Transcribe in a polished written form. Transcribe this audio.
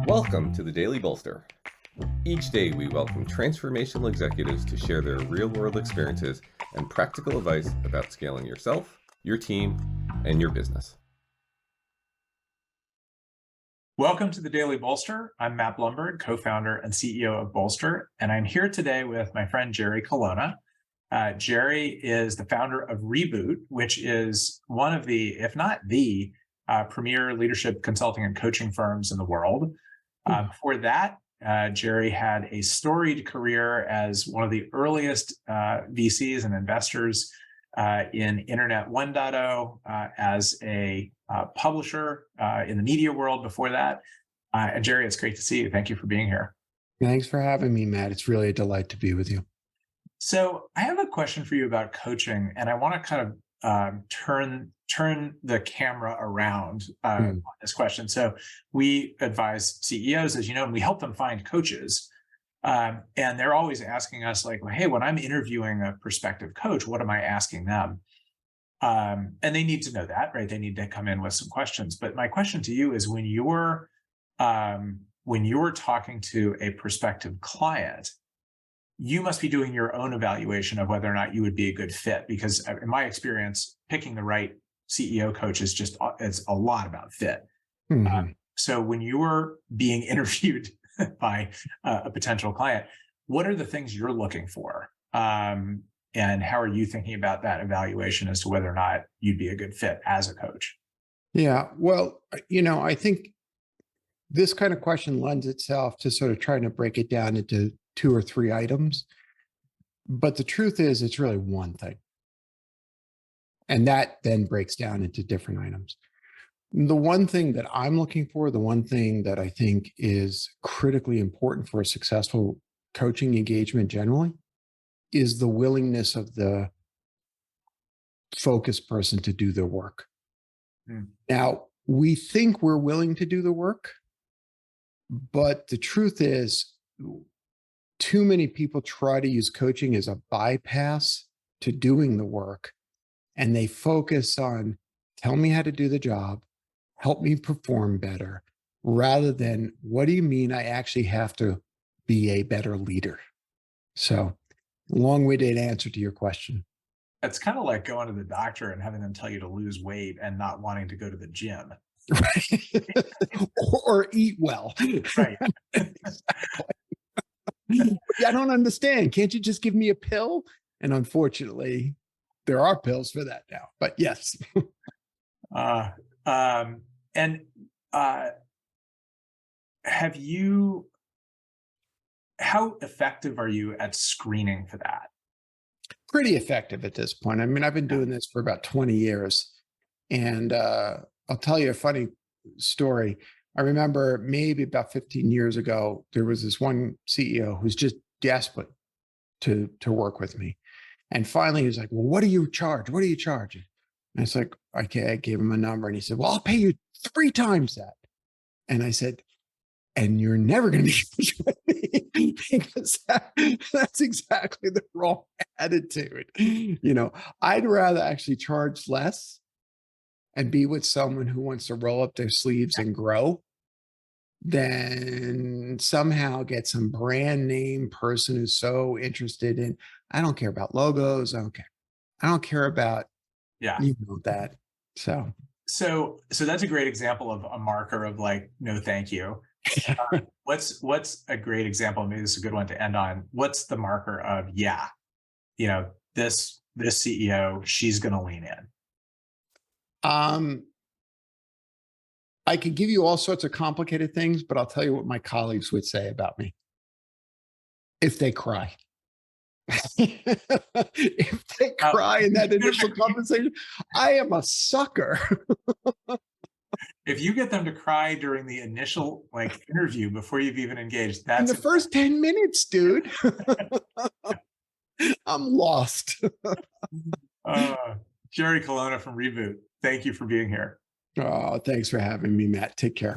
Welcome to the Daily Bolster. Each day we welcome transformational executives to share their real-world experiences and practical advice about scaling yourself, your team, and your business. Welcome to the Daily Bolster. I'm Matt Blumberg, co-founder and CEO of Bolster, and I'm here today with my friend Jerry Colonna. Jerry is the founder of Reboot, which is one of the, if not the, premier leadership consulting and coaching firms in the world. Before that, Jerry had a storied career as one of the earliest VCs and investors in Internet 1.0, as a publisher in the media world before that. And Jerry, it's great to see you. Thank you for being here. Thanks for having me, Matt. It's really a delight to be with you. So I have a question for you about coaching, and I want to kind of turn the camera around on this question. So we advise CEOs, as you know, and we help them find coaches. And they're always asking us, like, hey, when I'm interviewing a prospective coach, what am I asking them? And they need to know that, right? They need to come in with some questions. But my question to you is, when you're talking to a prospective client, you must be doing your own evaluation of whether or not you would be a good fit. Because in my experience, picking the right CEO coach is it's a lot about fit. So when you were being interviewed by a potential client, what are the things you're looking for? And how are you thinking about that evaluation as to whether or not you'd be a good fit as a coach? Yeah, well, I think this kind of question lends itself to sort of trying to break it down into 2 or 3 items. But the truth is, it's really one thing. And that then breaks down into different items. The one thing that I'm looking for, the one thing that I think is critically important for a successful coaching engagement generally, is the willingness of the focused person to do their work. Now, we think we're willing to do the work, but the truth is, too many people try to use coaching as a bypass to doing the work. And they focus on, tell me how to do the job, help me perform better, rather than, what do you mean I actually have to be a better leader? So, long-winded answer to your question. It's kind of like going to the doctor and having them tell you to lose weight and not wanting to go to the gym. Right. or eat well. Right. I don't understand. Can't you just give me a pill? And unfortunately, there are pills for that now. But yes. How effective are you at screening for that? Pretty effective at this point. I mean, I've been doing this for about 20 years. And I'll tell you a funny story. I remember maybe about 15 years ago, there was this one CEO who's just desperate to work with me. And finally, he was like, well, what do you charge? What are you charging? And I was like, okay, I gave him a number. And he said, well, I'll pay you 3 times that. And I said, and you're never going to be with me, because that's exactly the wrong attitude. I'd rather actually charge less and be with someone who wants to roll up their sleeves and grow than somehow get some brand name person who's so interested in, I don't care about logos. I don't care about, that. So that's a great example of a marker of, like, no, thank you. What's a great example? Maybe this is a good one to end on. What's the marker of, this CEO, she's going to lean in? I could give you all sorts of complicated things, but I'll tell you what my colleagues would say about me. If they cry. If they cry in that initial conversation, I am a sucker. If you get them to cry during the initial interview before you've even engaged, that's in the first 10 minutes, dude. I'm lost. Jerry Colonna from Reboot, thank you for being here. Oh, thanks for having me, Matt. Take care.